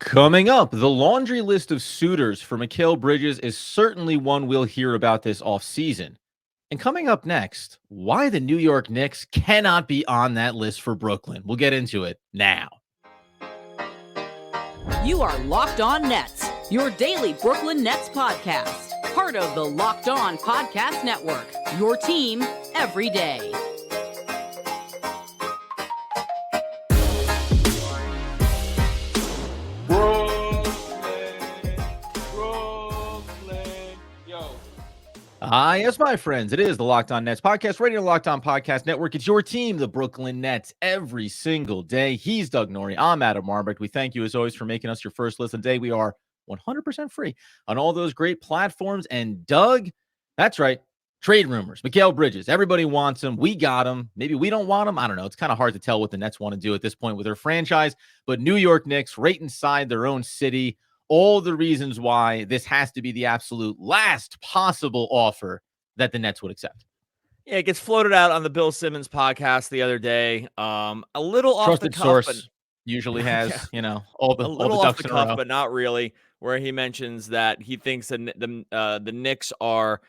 Coming up, the laundry list of suitors for Mikal Bridges is certainly one we'll hear about this offseason. And coming up next, why the New York Knicks cannot be on that list for Brooklyn. We'll get into it now. You are Locked On Nets, your daily Brooklyn Nets podcast. Part of the Locked On Podcast Network, your team every day. Yes, my friends, it is the Locked On Nets podcast, radio Locked On Podcast Network. It's your team, the Brooklyn Nets, every single day. He's Doug Norrie. I'm Adam Marbrecht. We thank you, as always, for making us your first listen today. We are 100% free on all those great platforms. And Doug, that's right, trade rumors. Mikal Bridges, everybody wants him. We got him. Maybe we don't want him. I don't know. It's kind of hard to tell what the Nets want to do at this point with their franchise. But New York Knicks, right inside their own city, all the reasons why this has to be the absolute last possible offer that the Nets would accept. Yeah, it gets floated out on the Bill Simmons podcast the other day. A little off Trusted the cuff, source but usually has, all the ducks in a row. but not really. Where he mentions that he thinks the Knicks are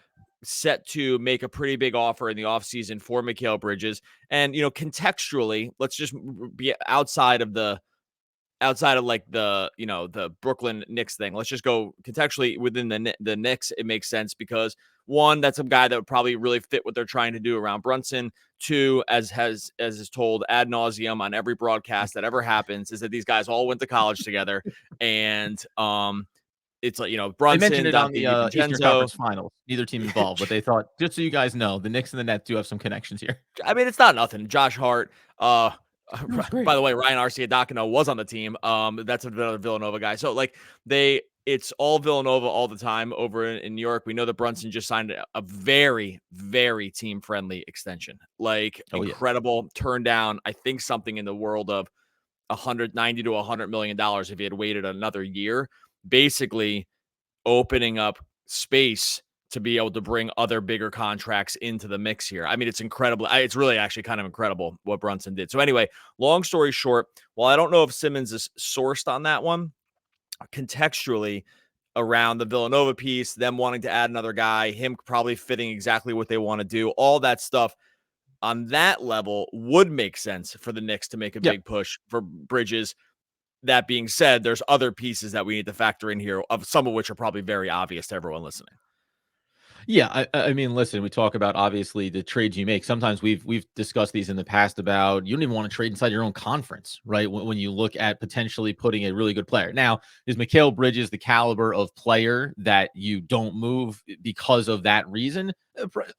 set to make a pretty big offer in the offseason for Mikal Bridges. And, contextually, let's just be outside of like the Brooklyn Knicks thing. Let's just go contextually within the Knicks. It makes sense because one, that's a guy that would probably really fit what they're trying to do around Brunson. Two, as is told ad nauseum on every broadcast that ever happens, is that these guys all went to college together, and it's like Brunson. They mentioned it on Donte the DiVincenzo. Eastern Conference Finals. Neither team involved, but they thought, just so you guys know, the Knicks and the Nets do have some connections here. I mean, it's not nothing. Josh Hart. By the way, Ryan Arcidiacono was on the team. That's another Villanova guy. So it's all Villanova all the time over in New York. We know that Brunson just signed a very, very team-friendly extension. Incredible. Yeah. Turned down, I think, something in the world of $190 to $100 million if he had waited another year, basically opening up space to be able to bring other bigger contracts into the mix here. I mean, it's incredible. It's really actually kind of incredible what Brunson did. So anyway, long story short, while I don't know if Simmons is sourced on that one, contextually around the Villanova piece, them wanting to add another guy, him probably fitting exactly what they want to do, all that stuff on that level would make sense for the Knicks to make a big push for Bridges. That being said, there's other pieces that we need to factor in here, of some of which are probably very obvious to everyone listening. Yeah, I mean, listen, we talk about obviously the trades you make. Sometimes we've discussed these in the past about you don't even want to trade inside your own conference, right? When you look at potentially putting a really good player. Now, is Mikal Bridges the caliber of player that you don't move because of that reason?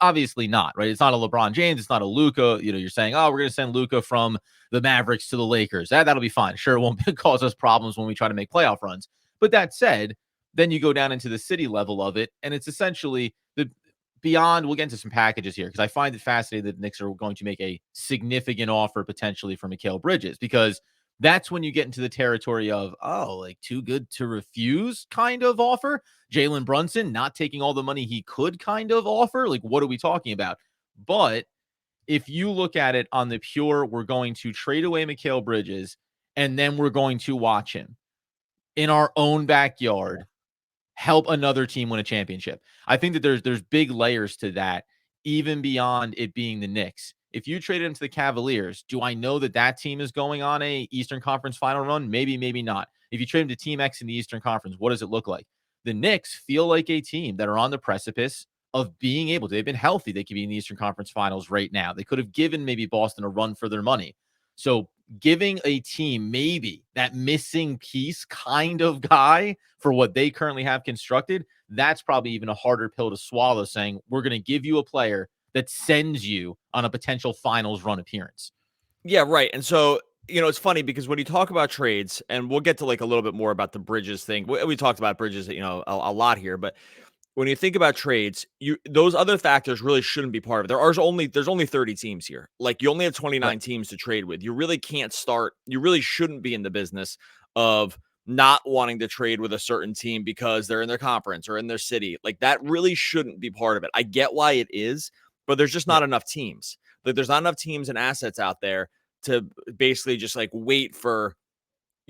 Obviously not, right? It's not a LeBron James. It's not a Luka. You're saying, oh, we're going to send Luka from the Mavericks to the Lakers. That'll be fine. Sure, it won't cause us problems when we try to make playoff runs. But that said, then you go down into the city level of it, and it's essentially beyond. We'll get into some packages here because I find it fascinating that the Knicks are going to make a significant offer potentially for Mikal Bridges, because that's when you get into the territory of, too good to refuse kind of offer. Jalen Brunson not taking all the money he could kind of offer. What are we talking about? But if you look at it on the pure, we're going to trade away Mikal Bridges and then we're going to watch him in our own backyard help another team win a championship. I think that there's big layers to that, even beyond it being the Knicks. If you trade him to the Cavaliers, do I know that team is going on a Eastern Conference final run? Maybe, maybe not. If you trade him to Team X in the Eastern Conference, what does it look like? The Knicks feel like a team that are on the precipice of being able to. They've been healthy. They could be in the Eastern Conference finals right now. They could have given maybe Boston a run for their money. So giving a team maybe that missing piece kind of guy for what they currently have constructed, that's probably even a harder pill to swallow, saying we're going to give you a player that sends you on a potential finals run appearance. Yeah, right. And so, it's funny because when you talk about trades, and we'll get to a little bit more about the Bridges thing. We talked about Bridges, a lot here, but when you think about trades, those other factors really shouldn't be part of it. There's only 30 teams here. You only have 29 teams to trade with. You really shouldn't be in the business of not wanting to trade with a certain team because they're in their conference or in their city. That really shouldn't be part of it. I get why it is, but there's just not enough teams. There's not enough teams and assets out there to basically just wait for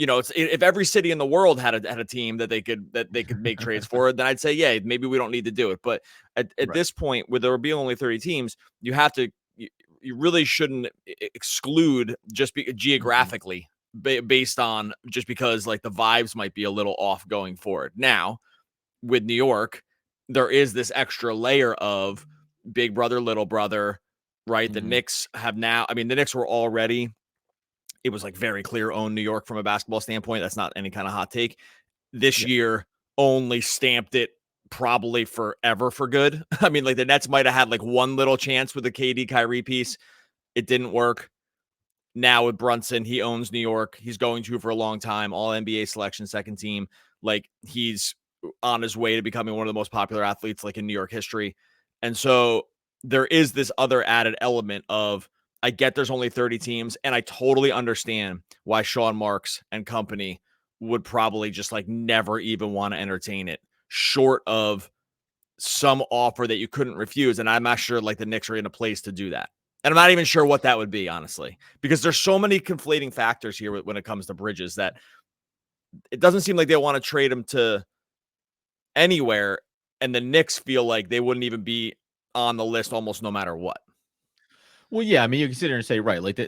if every city in the world had a team that they could make trades for, then I'd say, yeah, maybe we don't need to do it. But at this point, where there will be only 30 teams, you really shouldn't exclude just geographically based on just because like the vibes might be a little off going forward. Now, with New York, there is this extra layer of big brother, little brother, right? The Knicks have now, the Knicks were already, it was like very clear own New York from a basketball standpoint. That's not any kind of hot take. This year only stamped it probably forever for good. I mean, like the Nets might have had like one little chance with the KD Kyrie piece. It didn't work. Now with Brunson, he owns New York. He's going to for a long time. All NBA selection, second team. Like he's on his way to becoming one of the most popular athletes like in New York history. And so there is this other added element of, I get there's only 30 teams, and I totally understand why Sean Marks and company would probably just like never even want to entertain it, short of some offer that you couldn't refuse. And I'm not sure like the Knicks are in a place to do that. And I'm not even sure what that would be, honestly, because there's so many conflating factors here when it comes to Bridges that it doesn't seem like they want to trade him to anywhere. And the Knicks feel like they wouldn't even be on the list almost no matter what. Well, yeah, I mean, you can sit there and say, right, like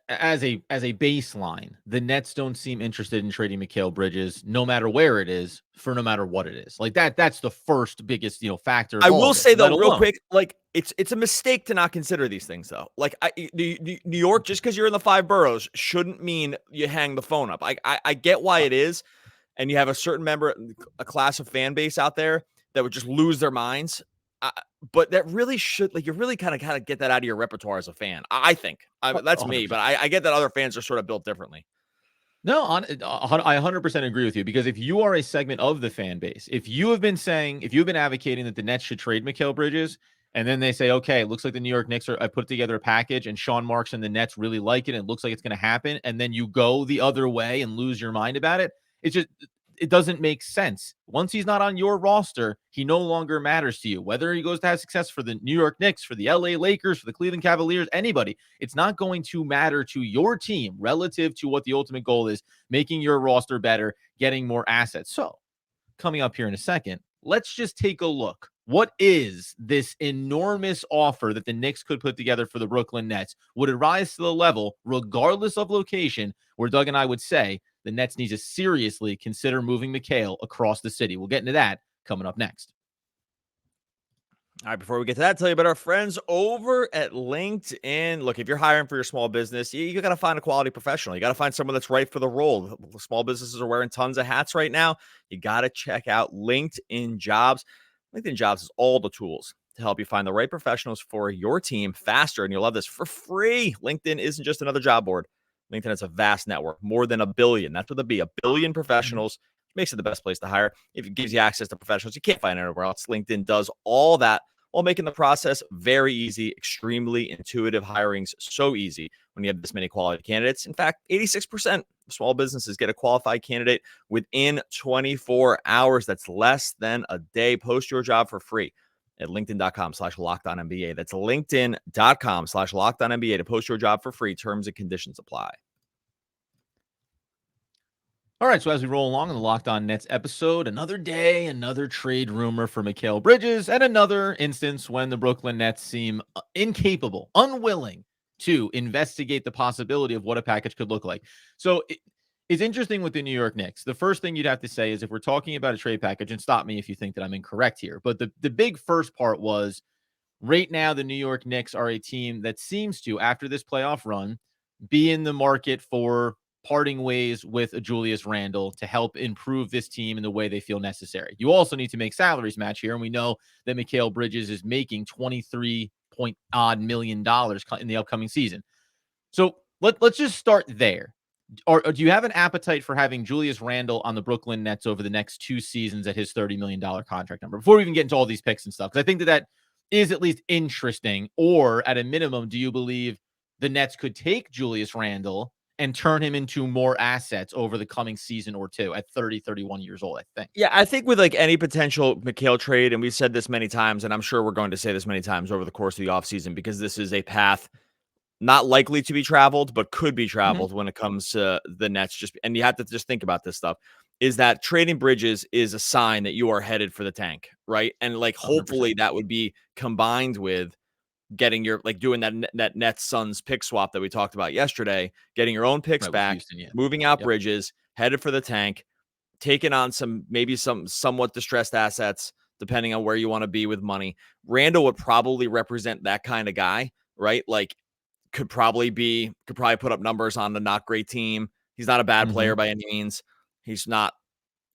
as a baseline, the Nets don't seem interested in trading Mikal Bridges, no matter where it is, for no matter what it is. Like that's the first biggest, factor. I will say though, real quick, like it's a mistake to not consider these things though. Like New York, just because you're in the 5 boroughs, shouldn't mean you hang the phone up. I get why it is, and you have a certain a class of fan base out there that would just lose their minds. But that really should, like, you really kind of get that out of your repertoire as a fan. I think that's 100%. Me, but I get that other fans are sort of built differently. No, I 100% agree with you, because if you are a segment of the fan base, if you've been advocating that the Nets should trade Mikal Bridges, and then they say, okay, it looks like the New York Knicks I put together a package and Sean Marks and the Nets really like it, and it looks like it's going to happen, and then you go the other way and lose your mind about it, it doesn't make sense. Once he's not on your roster, he no longer matters to you. Whether he goes to have success for the New York Knicks, for the LA Lakers, for the Cleveland Cavaliers, anybody, it's not going to matter to your team relative to what the ultimate goal is, making your roster better, getting more assets. So, coming up here in a second, let's just take a look. What is this enormous offer that the Knicks could put together for the Brooklyn Nets? Would it rise to the level, regardless of location, where Doug and I would say the Nets need to seriously consider moving Mikal across the city? We'll get into that coming up next. All right, before we get to that, tell you about our friends over at LinkedIn. Look, if you're hiring for your small business, you got to find a quality professional. You got to find someone that's right for the role. Small businesses are wearing tons of hats right now. You got to check out LinkedIn Jobs. LinkedIn Jobs has all the tools to help you find the right professionals for your team faster, and you'll love this, for free. LinkedIn isn't just another job board. LinkedIn has a vast network, more than 1 billion. That's what it'll be, 1 billion professionals. Makes it the best place to hire. If it gives you access to professionals you can't find anywhere else, LinkedIn does all that while making the process very easy, extremely intuitive. Hiring's so easy when you have this many quality candidates. In fact, 86% of small businesses get a qualified candidate within 24 hours. That's less than a day. Post your job for free at linkedin.com/LockedOnNBA. That's linkedin.com/LockedOnNBA to post your job for free. Terms and conditions apply. All right, so as we roll along in the Locked On Nets episode, another day, another trade rumor for Mikal Bridges, and another instance when the Brooklyn Nets seem incapable, unwilling to investigate the possibility of what a package could look like. So it's interesting with the New York Knicks. The first thing you'd have to say is, if we're talking about a trade package, and stop me if you think that I'm incorrect here, but the big first part was, right now the New York Knicks are a team that seems to, after this playoff run, be in the market for parting ways with a Julius Randle to help improve this team in the way they feel necessary. You also need to make salaries match here, and we know that Mikal Bridges is making $23-odd million in the upcoming season. So let's just start there. Or do you have an appetite for having Julius Randle on the Brooklyn Nets over the next 2 seasons at his $30 million contract number, before we even get into all these picks and stuff? Because I think that is at least interesting. Or at a minimum, do you believe the Nets could take Julius Randle and turn him into more assets over the coming season or two at 30, 31 years old, I think? Yeah, I think with like any potential Mikal trade, and we've said this many times, and I'm sure we're going to say this many times over the course of the offseason, because this is a path not likely to be traveled, but could be Mhm. traveled when it comes to the Nets. And you have to just think about this stuff, is that trading Bridges is a sign that you are headed for the tank, right? And like, 100%. hopefully that would be combined with getting your, like, doing that Nets Suns pick swap that we talked about yesterday, getting your own picks Right, with back, Houston, yeah. moving out Yep. Bridges, headed for the tank, taking on some somewhat distressed assets, depending on where you want to be with money. Randall would probably represent that kind of guy, right? Like, could probably put up numbers on a not great team. He's not a bad player Mhm. by any means. He's not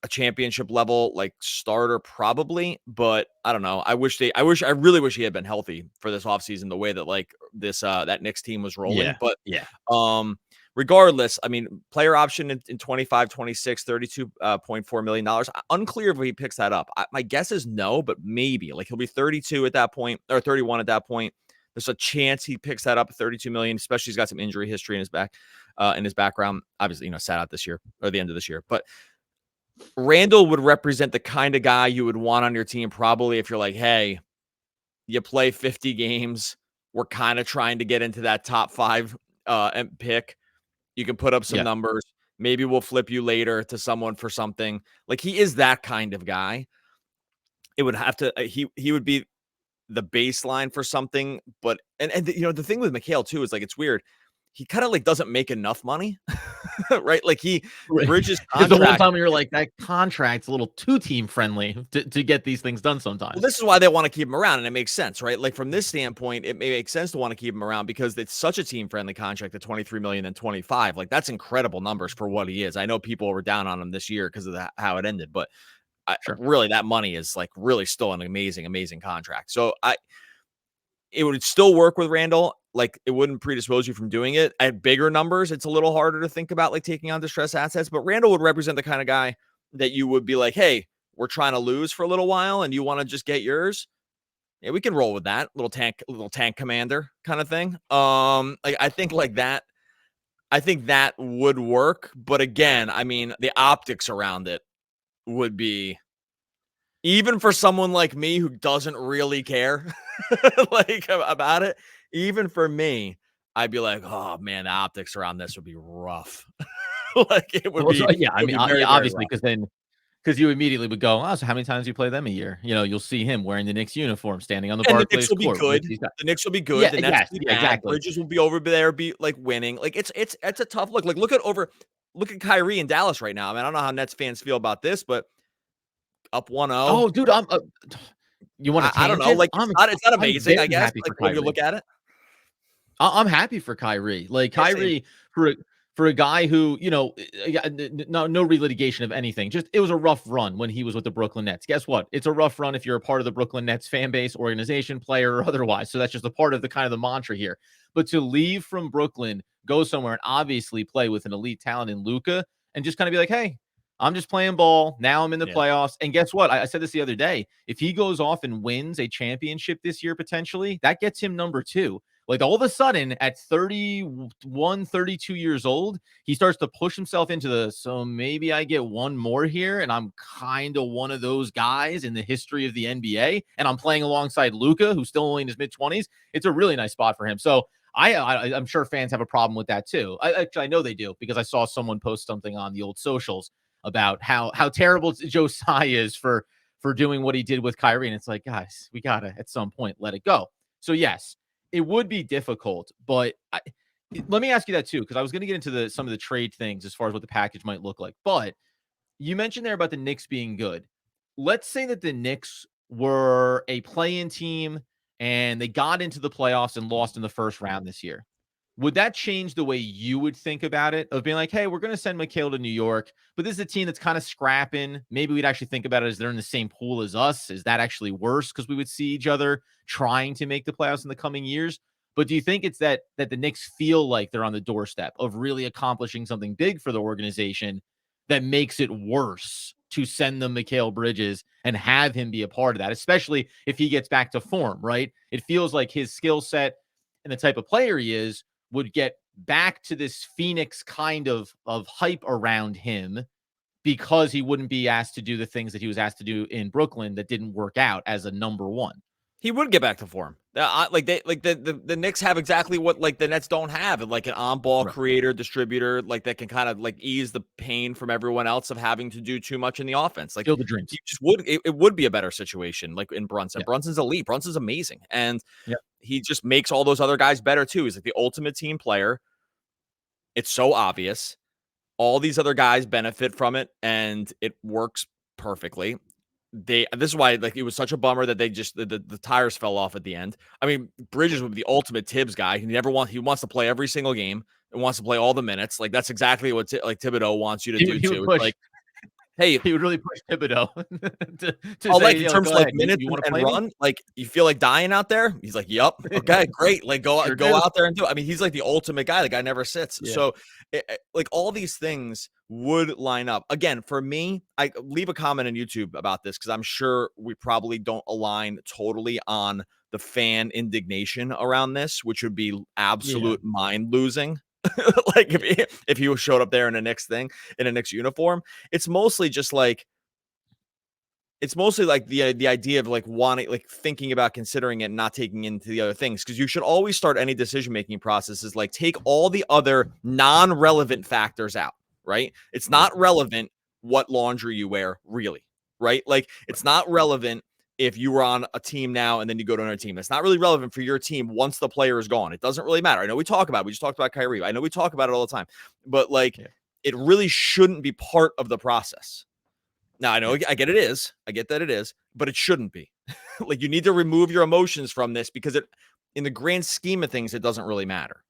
a championship level like starter probably, but I don't know. I really wish he had been healthy for this offseason, the way that like this that Knicks team was rolling. Yeah. But Yeah. um regardless, I mean, player option in 25, 26, $32.4 million. Unclear if he picks that up. My guess is no, but maybe. Like, he'll be 32 at that point, or 31 at that point. There's a chance he picks that up at 32 million, especially he's got some injury history in his background. Obviously, sat out this year or the end of this year. But Randall would represent the kind of guy you would want on your team, probably, if you're like, hey, you play 50 games. We're kind of trying to get into that top 5 pick. You can put up some Yeah. numbers. Maybe we'll flip you later to someone for something. Like, he is that kind of guy. It would have to he would be the baseline for something, but the thing with Mikal too is, like, it's weird. He kind of like doesn't make enough money, right? Like, he Right. bridges Because the whole contract. time you're like, "That contract's a little too team friendly to get these things done Well, sometimes." this is why they want to keep him around, and it makes sense, right? Like, from this standpoint, it may make sense to want to keep him around because it's such a team-friendly contract at 23 million and 25. Like, that's incredible numbers for what he is. I know people were down on him this year because of how it ended, but Sure. really, that money is like really still an amazing, amazing contract. So it would still work with Randall. Like, it wouldn't predispose you from doing it. At bigger numbers, it's a little harder to think about like taking on distressed assets, but Randall would represent the kind of guy that you would be like, hey, we're trying to lose for a little while and you want to just get yours. Yeah, we can roll with that little tank commander kind of thing. Like, I think like that. I think that would work, but again, I mean, the optics around it would be, even for someone like me who doesn't really care like about it. Even for me, I'd be like, oh man, the optics around this would be rough. Like, Well, so yeah, I it would mean, be very, yeah, very obviously, rough. because you immediately would go, "Oh, so how many times do you play them a year?" You'll see him wearing the Knicks uniform, standing on the And the Knicks Barclays will be court with good. these guys. The Knicks will be good. Yeah, The Nets yes, will be yeah, bad. exactly. Bridges will be over there, be like winning. Like, it's a tough look. Like, look at Kyrie in Dallas right now. I mean, I don't know how Nets fans feel about this, but up 1-0. Oh, dude, you want a I don't know. tangent? Like, it's not I'm amazing, I very guess, happy like, for when you Kyrie. look at it. I'm happy for Kyrie. Like, Yeah, same. Kyrie, for a guy who, yeah, no relitigation of anything. Just, it was a rough run when he was with the Brooklyn Nets. Guess what? It's a rough run if you're a part of the Brooklyn Nets fan base, organization, player, or otherwise. So that's just a part of the kind of the mantra here. But to leave from Brooklyn, go somewhere, and obviously play with an elite talent in Luka, and just kind of be like, hey, I'm just playing ball. Now I'm in the Yeah. playoffs. And guess what? I said this the other day. If he goes off and wins a championship this year, potentially, that gets him number 2. Like, all of a sudden at 31, 32 years old, he starts to push himself into so maybe I get one more here, and I'm kind of one of those guys in the history of the NBA, and I'm playing alongside Luka, who's still only in his mid-20s. It's a really nice spot for him. So I'm sure fans have a problem with that too. I know they do, because I saw someone post something on the old socials about how terrible Josiah is for doing what he did with Kyrie, and it's like, guys, we gotta at some point let it go. So yes, it would be difficult, but let me ask you that too, because I was going to get into some of the trade things as far as what the package might look like. But you mentioned there about the Knicks being good. Let's say that the Knicks were a play-in team and they got into the playoffs and lost in the first round this year. Would that change the way you would think about it, of being like, hey, we're going to send Mikal to New York, but this is a team that's kind of scrapping. Maybe we'd actually think about it as they're in the same pool as us. Is that actually worse because we would see each other trying to make the playoffs in the coming years? But do you think it's that the Knicks feel like they're on the doorstep of really accomplishing something big for the organization that makes it worse to send them Mikal Bridges and have him be a part of that, especially if he gets back to form, right? It feels like his skill set and the type of player he is would get back to this Phoenix kind of hype around him, because he wouldn't be asked to do the things that he was asked to do in Brooklyn that didn't work out as a number 1. He would get back to form. The Knicks have exactly what like the Nets don't have, like an on-ball creator, distributor, like that can kind of like ease the pain from everyone else of having to do too much in the offense. Like Fill the dreams. you just would it would be a better situation like in Brunson. Yeah. Brunson's elite. Brunson's amazing, and Yeah. he just makes all those other guys better too. He's like the ultimate team player. It's so obvious. All these other guys benefit from it, and it works perfectly. This is why like it was such a bummer that they just the tires fell off at the end. I mean, Bridges would be the ultimate Tibbs guy. He wants to play every single game and wants to play all the minutes. Like that's exactly what like Thibodeau wants you to do too. Push. Like, hey, he would really push Thibodeau to oh, say, like in terms of like ahead. minutes you and run, me? Like you feel like dying out there. He's like, yep, okay, great. Like go out there and do it. I mean, he's like the ultimate guy. The guy never sits. Yeah. So like all these things would line up. Again, for me, I leave a comment on YouTube about this because I'm sure we probably don't align totally on the fan indignation around this, which would be absolute mind losing. Like if he showed up there in a Knicks thing, in a Knicks uniform, it's mostly like the idea of like wanting, like thinking about considering it and not taking into the other things. Cause you should always start any decision-making processes, like take all the other non-relevant factors out, right? It's not relevant what laundry you wear, really, right? Like it's not relevant if you were on a team now and then you go to another team. It's not really relevant for your team once the player is gone. It doesn't really matter. I know we talk about it. We just talked about Kyrie. I know we talk about it all the time, but like it really shouldn't be part of the process. Now, I know I get that it is, but it shouldn't be. Like you need to remove your emotions from this because in the grand scheme of things, it doesn't really matter.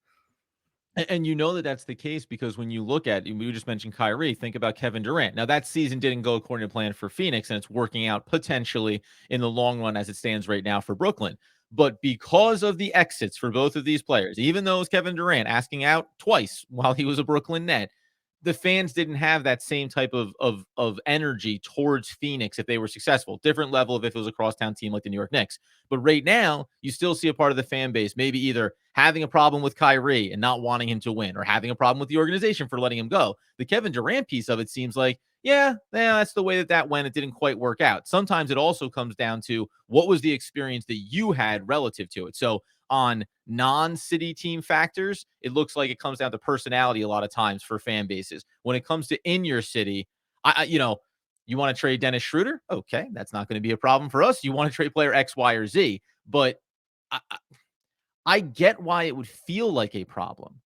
And you know that that's the case because when you look at, we just mentioned Kyrie, think about Kevin Durant. Now that season didn't go according to plan for Phoenix, and it's working out potentially in the long run as it stands right now for Brooklyn. But because of the exits for both of these players, even though it was Kevin Durant asking out twice while he was a Brooklyn Net, the fans didn't have that same type of energy towards Phoenix if they were successful. Different level of if it was a crosstown team like the New York Knicks. But right now, you still see a part of the fan base maybe either having a problem with Kyrie and not wanting him to win, or having a problem with the organization for letting him go. The Kevin Durant piece of it seems like, yeah, that's the way that went. It didn't quite work out. Sometimes it also comes down to what was the experience that you had relative to it. So on non-city team factors, it looks like it comes down to personality a lot of times for fan bases. When it comes to in your city, you want to trade Dennis Schroeder? Okay, that's not going to be a problem for us. You want to trade player X, Y, or Z, but I get why it would feel like a problem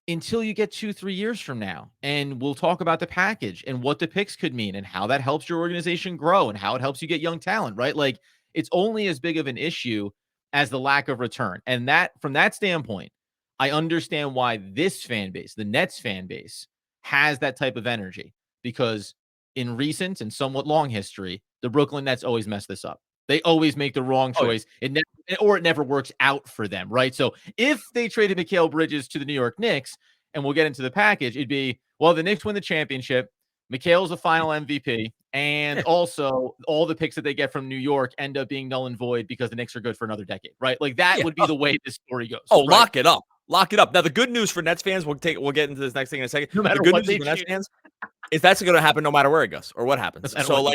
until you get 2-3 years from now. And we'll talk about the package and what the picks could mean and how that helps your organization grow and how it helps you get young talent, right? Like it's only as big of an issue as the lack of return. And that from that standpoint, I understand why this fan base, the Nets fan base, has that type of energy, because in recent and somewhat long history, the Brooklyn Nets always mess this up. They always make the wrong choice. It never works out for them, right? So if they traded Mikal Bridges to the New York Knicks, and we'll get into the package, it'd be, well, the Knicks win the championship, Mikal's a final MVP, and also all the picks that they get from New York end up being null and void because the Knicks are good for another decade, right? Like that would be the way this story goes. Oh, right? Lock it up. Lock it up. Now, the good news for Nets fans, we'll get into this next thing in a second. No matter the good what news for Nets fans is that's going to happen no matter where it goes or what happens. So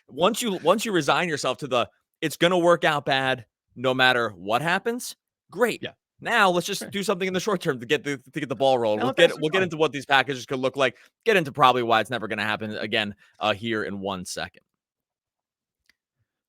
once you resign yourself to it's going to work out bad no matter what happens, great. Yeah. Now let's just do something in the short term to get the ball rolling. We'll get into what these packages could look like. Get into probably why it's never going to happen again here in 1 second.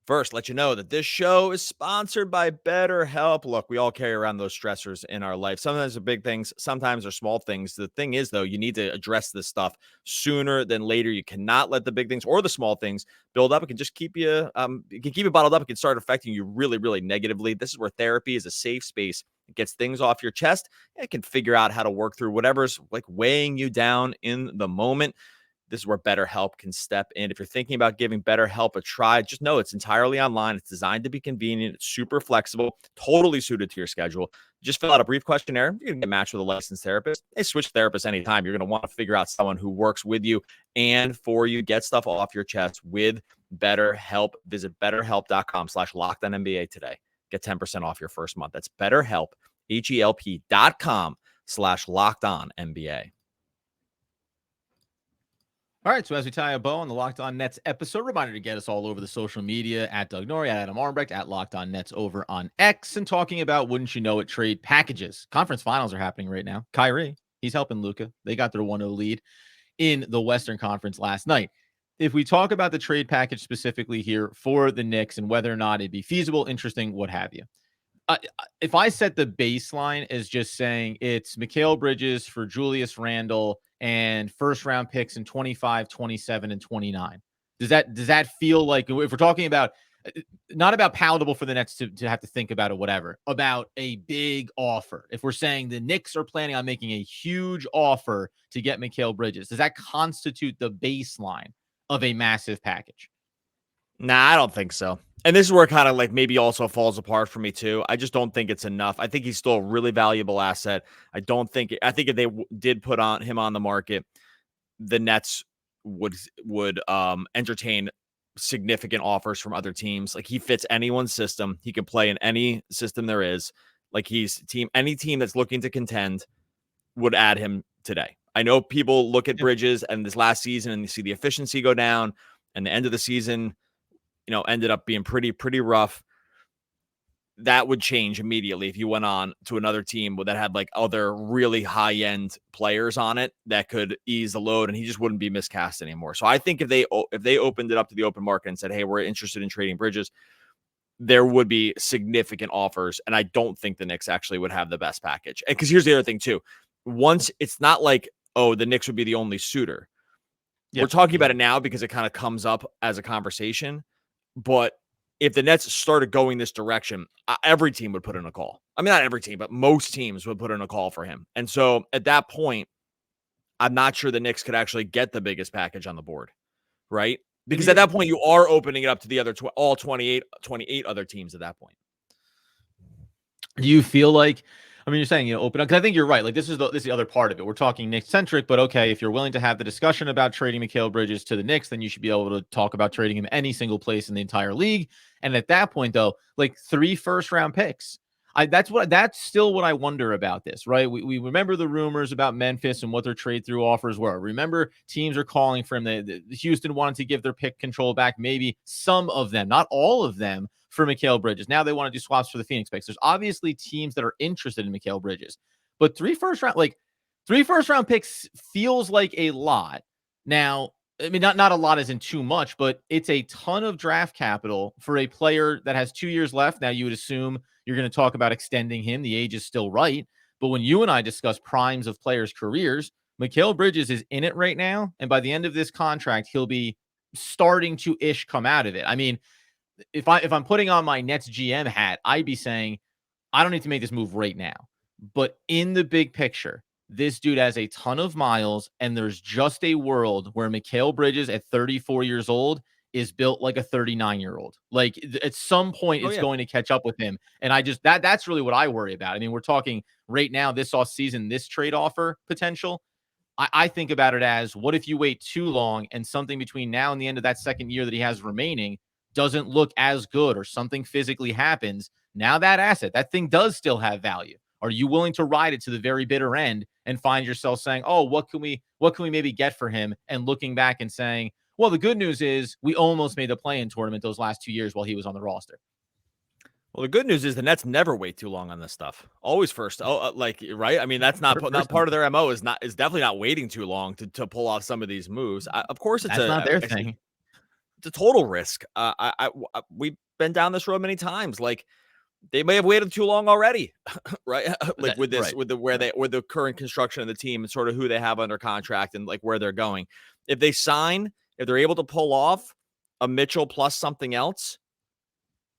First, let you know that this show is sponsored by BetterHelp. Look, we all carry around those stressors in our life. Sometimes they're big things, sometimes they're small things. The thing is, though, you need to address this stuff sooner than later. You cannot let the big things or the small things build up. It can just keep you, it can keep it bottled up. It can start affecting you really, really negatively. This is where therapy is a safe space. It gets things off your chest. It can figure out how to work through whatever's like weighing you down in the moment. This is where BetterHelp can step in. If you're thinking about giving BetterHelp a try, just know it's entirely online. It's designed to be convenient. It's super flexible, totally suited to your schedule. Just fill out a brief questionnaire. You're going to get matched with a licensed therapist. They switch therapists anytime. You're going to want to figure out someone who works with you and for you. Get stuff off your chest with BetterHelp. Visit BetterHelp.com/LockedOnNBA today. Get 10% off your first month. That's BetterHelp, HELP.com/LockedOnNBA. All right, so as we tie a bow on the Locked On Nets episode, reminder to get us all over the social media at Doug Norrie, at Adam Armbrecht, at Locked On Nets over on X, and talking about, wouldn't you know it, trade packages. Conference finals are happening right now. Kyrie, he's helping Luka. They got their 1-0 lead in the Western Conference last night. If we talk about the trade package specifically here for the Knicks and whether or not it'd be feasible, interesting, what have you. If I set the baseline as just saying it's Mikal Bridges for Julius Randle and first round picks in 25, 27, and 29, does that feel like, if we're talking about not about palatable for the Nets to have to think about it, whatever, about a big offer? If we're saying the Knicks are planning on making a huge offer to get Mikal Bridges, does that constitute the baseline of a massive package? Nah, I don't think so. And this is where kind of like maybe also falls apart for me too. I just don't think it's enough. I think he's still a really valuable asset. I think if they did put him on the market, the Nets would entertain significant offers from other teams. Like, he fits anyone's system. He can play in any system there is. Like, any team that's looking to contend would add him today. I know people look at Bridges and this last season and you see the efficiency go down, and the end of the season, ended up being pretty rough. That would change immediately if you went on to another team that had like other really high end players on it that could ease the load, and he just wouldn't be miscast anymore. So I think if they opened it up to the open market and said, hey, we're interested in trading Bridges, there would be significant offers. And I don't think the Knicks actually would have the best package. And because here's the other thing too. Once, it's not like, oh, the Knicks would be the only suitor. We're talking about it now because it kind of comes up as a conversation. But if the Nets started going this direction, every team would put in a call. I mean, not every team, but most teams would put in a call for him. And so at that point, I'm not sure the Knicks could actually get the biggest package on the board, right? Because at that point, you are opening it up to the other all 28 other teams at that point. Do you feel like, I mean, you're saying, open up, because I think you're right. Like, this is the other part of it. We're talking Knicks centric, but okay, if you're willing to have the discussion about trading Mikal Bridges to the Knicks, then you should be able to talk about trading him any single place in the entire league. And at that point, though, like 3 first round picks. That's still what I wonder about this, right? We remember the rumors about Memphis and what their trade through offers were. Remember, teams are calling for him. The Houston wanted to give their pick control back, maybe some of them, not all of them, for Mikal Bridges. Now they want to do swaps for the Phoenix picks. There's obviously teams that are interested in Mikal Bridges, but 3 first round picks feels like a lot. Now, I mean, not a lot isn't too much, but it's a ton of draft capital for a player that has 2 years left. Now, you would assume you're going to talk about extending him. The age is still right. But when you and I discuss primes of players' careers, Mikal Bridges is in it right now. And by the end of this contract, he'll be starting to come out of it. I mean, if I'm putting on my Nets GM hat, I'd be saying, I don't need to make this move right now. But in the big picture, this dude has a ton of miles, and there's just a world where Mikal Bridges at 34 years old is built like a 39-year-old. Like, at some point, it's going to catch up with him. And I just, that's really what I worry about. I mean, we're talking right now, this offseason, this trade offer potential. I think about it as, what if you wait too long and something between now and the end of that second year that he has remaining doesn't look as good, or something physically happens? Now that asset, that thing does still have value. Are you willing to ride it to the very bitter end and find yourself saying, oh, what can we maybe get for him? And looking back and saying, well, the good news is we almost made the play-in tournament those last 2 years while he was on the roster. Well, the good news is the Nets never wait too long on this stuff. Always first. Right? I mean, that's not part of their MO. Is definitely not waiting too long to pull off some of these moves. Of course, it's not their thing. It's a total risk. We've been down this road many times. Like, they may have waited too long already, right? Like, with this, with the current construction of the team and sort of who they have under contract and like where they're going. If they're able to pull off a Mitchell plus something else,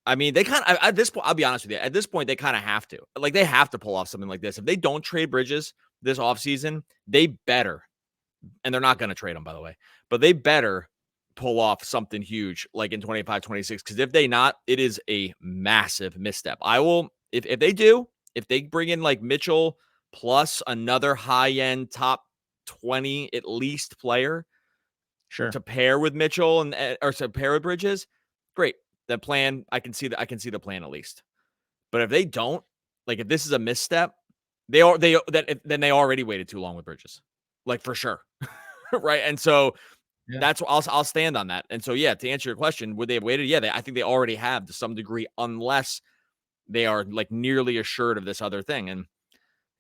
I mean, they kind of, at this point, I'll be honest with you, at this point, they kind of have to. Like, they have to pull off something like this. If they don't trade Bridges this offseason, they better, and they're not going to trade him, by the way, but they better pull off something huge like in 25, 26, because if they not, it is a massive misstep. If they do, if they bring in like Mitchell plus another high-end top 20 at least player, sure, to pair with Mitchell or to pair with Bridges, great. The plan, I can see the plan at least. But if they don't, like, if this is a misstep, then they already waited too long with Bridges, like, for sure. Right. And so That's what I'll stand on that. And so, yeah, to answer your question, would they have waited? Yeah, I think they already have to some degree, unless they are like nearly assured of this other thing. And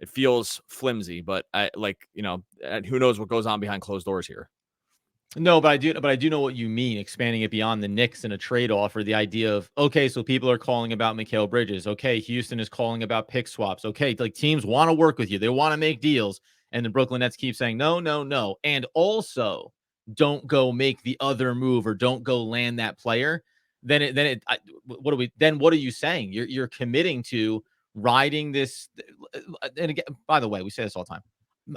it feels flimsy, but who knows what goes on behind closed doors here. No, but I do know what you mean, expanding it beyond the Knicks and a trade offer. The idea of, okay, so people are calling about Mikal Bridges. Okay, Houston is calling about pick swaps. Okay, like teams want to work with you. They want to make deals. And the Brooklyn Nets keep saying, no, no, no. And also don't go make the other move or don't go land that player. What are you saying? You're committing to riding this. And again, by the way, we say this all the time.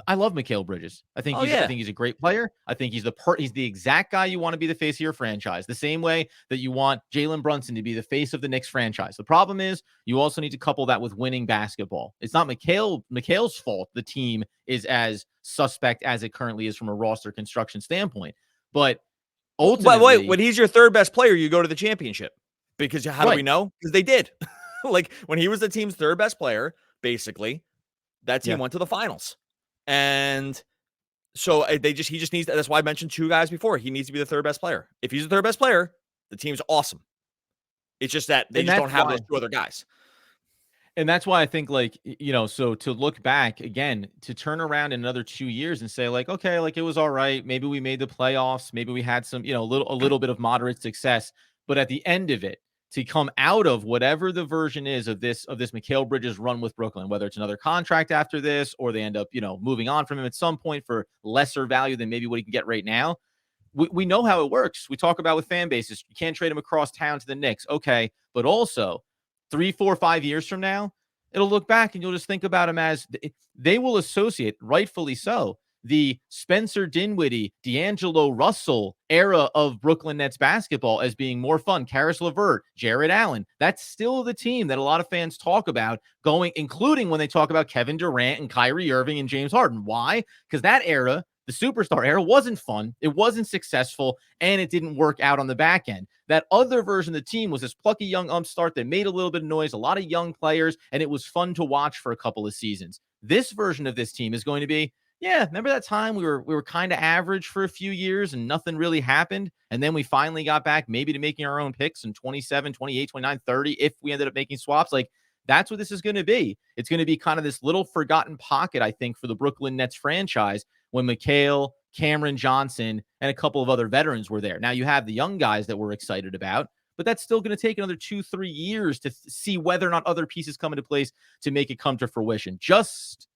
I love Mikal Bridges. I think he's a great player. I think he's the exact guy you want to be the face of your franchise. The same way that you want Jalen Brunson to be the face of the Knicks franchise. The problem is you also need to couple that with winning basketball. It's not Mikal's fault the team is as suspect as it currently is from a roster construction standpoint. But ultimately, wait, when he's your third best player, you go to the championship. Because how do we know? Because they did. Like when he was the team's third best player, basically, that team went to the finals. And so he just needs, that's why I mentioned two guys before. He needs to be the third best player. If he's the third best player, the team's awesome. It's just that they just don't have those two other guys. And that's why I think, so to look back again, to turn around in another 2 years and say, like, okay, like it was all right. Maybe we made the playoffs. Maybe we had some, a little bit of moderate success. But at the end of it, to come out of whatever the version is of this Mikal Bridges run with Brooklyn, whether it's another contract after this, or they end up, moving on from him at some point for lesser value than maybe what he can get right now. We know how it works. We talk about with fan bases. You can't trade him across town to the Knicks. Okay. But also 3, 4, 5 years from now, it'll look back and you'll just think about him as they will associate, rightfully so, the Spencer Dinwiddie, D'Angelo Russell era of Brooklyn Nets basketball as being more fun. Karis LeVert, Jared Allen. That's still the team that a lot of fans talk about including when they talk about Kevin Durant and Kyrie Irving and James Harden. Why? Because that era, the superstar era, wasn't fun. It wasn't successful, and it didn't work out on the back end. That other version of the team was this plucky young upstart that made a little bit of noise, a lot of young players, and it was fun to watch for a couple of seasons. This version of this team is going to be, remember that time we were kind of average for a few years and nothing really happened? And then we finally got back maybe to making our own picks in 27, 28, 29, 30, if we ended up making swaps. Like, that's what this is going to be. It's going to be kind of this little forgotten pocket, I think, for the Brooklyn Nets franchise when Mikal, Cameron Johnson, and a couple of other veterans were there. Now you have the young guys that we're excited about, but that's still going to take another 2-3 years to see whether or not other pieces come into place to make it come to fruition. Just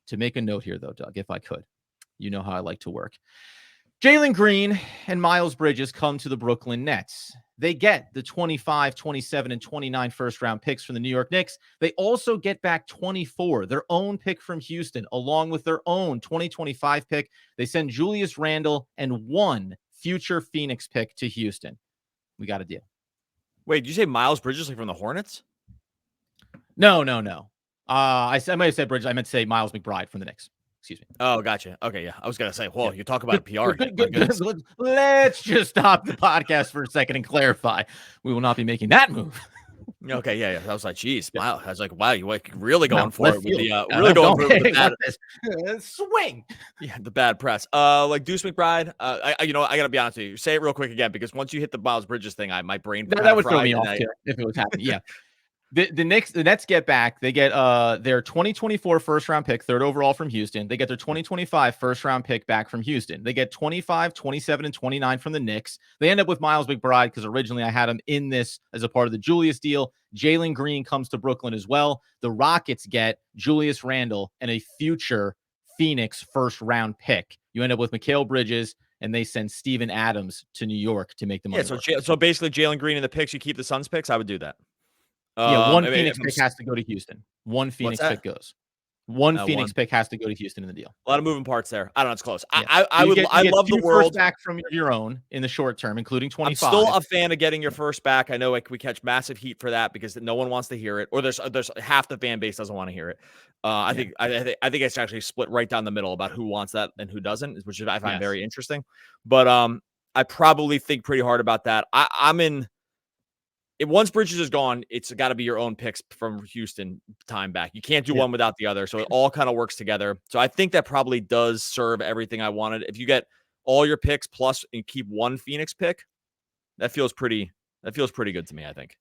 to make a note here, though, Doug, if I could. You know how I like to work. Jalen Green and Miles Bridges come to the Brooklyn Nets. They get the 25, 27, and 29 first-round picks from the New York Knicks. They also get back 24, their own pick from Houston, along with their own 2025 pick. They send Julius Randle and one future Phoenix pick to Houston. We got a deal. Wait, did you say Miles Bridges from the Hornets? No. I might have said Bridges. I meant to say Miles McBride from the Knicks. Excuse me. Oh, gotcha. Okay, yeah. I was going to say, whoa, you talk about PR. Let's just stop the podcast for a second and clarify. We will not be making that move. Okay, yeah. I was like, geez, wow. I was like, wow, you like really going for it with the really going for it with the bad swing. Yeah, the bad press. Like Deuce McBride. I gotta be honest with you. Say it real quick again, because once you hit the Miles Bridges thing, my brain that would throw me off if it was happening. Yeah. The Nets get back. They get their 2024 first round pick, third overall from Houston. They get their 2025 first round pick back from Houston. They get 25, 27, and 29 from the Knicks. They end up with Miles McBride because originally I had him in this as a part of the Julius deal. Jalen Green comes to Brooklyn as well. The Rockets get Julius Randle and a future Phoenix first round pick. You end up with Mikal Bridges, and they send Steven Adams to New York to make the money. So basically Jalen Green and the picks, you keep the Suns picks. I would do that. One Phoenix pick has to go to Houston. One Phoenix pick goes. One Phoenix pick has to go to Houston in the deal. A lot of moving parts there. I don't know. It's close. Yeah. I love the world back from your own in the short term, including 25. I'm still a fan of getting your first back. I know we catch massive heat for that because no one wants to hear it, or there's half the fan base doesn't want to hear it. I think it's actually split right down the middle about who wants that and who doesn't, which I find very interesting. But I probably think pretty hard about that. I'm in. Once Bridges is gone, it's got to be your own picks from Houston time back. You can't do one without the other. So it all kind of works together. So I think that probably does serve everything I wanted. If you get all your picks plus and keep one Phoenix pick, that feels pretty good to me, I think.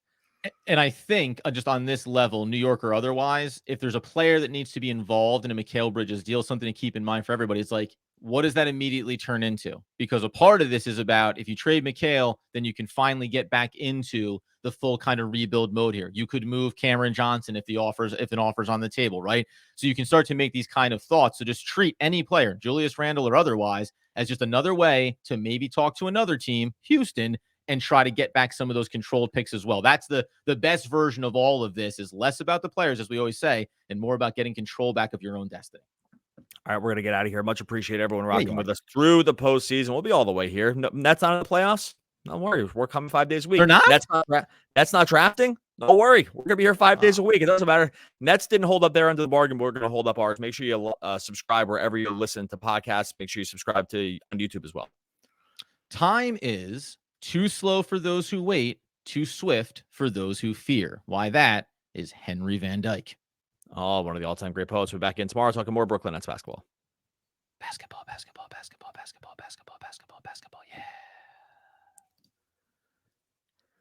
And I think just on this level, New York or otherwise, if there's a player that needs to be involved in a Mikal Bridges deal, something to keep in mind for everybody, it's like, what does that immediately turn into? Because a part of this is about if you trade Mikal, then you can finally get back into the full kind of rebuild mode here. You could move Cameron Johnson if an offer's on the table, right? So you can start to make these kind of thoughts. So just treat any player, Julius Randle or otherwise, as just another way to maybe talk to another team, Houston, and try to get back some of those controlled picks as well. That's the best version of all of this, is less about the players, as we always say, and more about getting control back of your own destiny. All right, we're going to get out of here. Much appreciate everyone rocking with us through the postseason. We'll be all the way here. No, that's not in the playoffs. Don't worry. We're coming 5 days a week. They're not? That's not drafting. Don't worry. We're going to be here 5 days a week. It doesn't matter. Nets didn't hold up their end of the bargain, but we're going to hold up ours. Make sure you subscribe wherever you listen to podcasts. Make sure you subscribe to on YouTube as well. Time is too slow for those who wait, too swift for those who fear. Why that is Henry Van Dyke. Oh, one of the all-time great poets. We'll be back in tomorrow talking more Brooklyn Nets basketball. Basketball.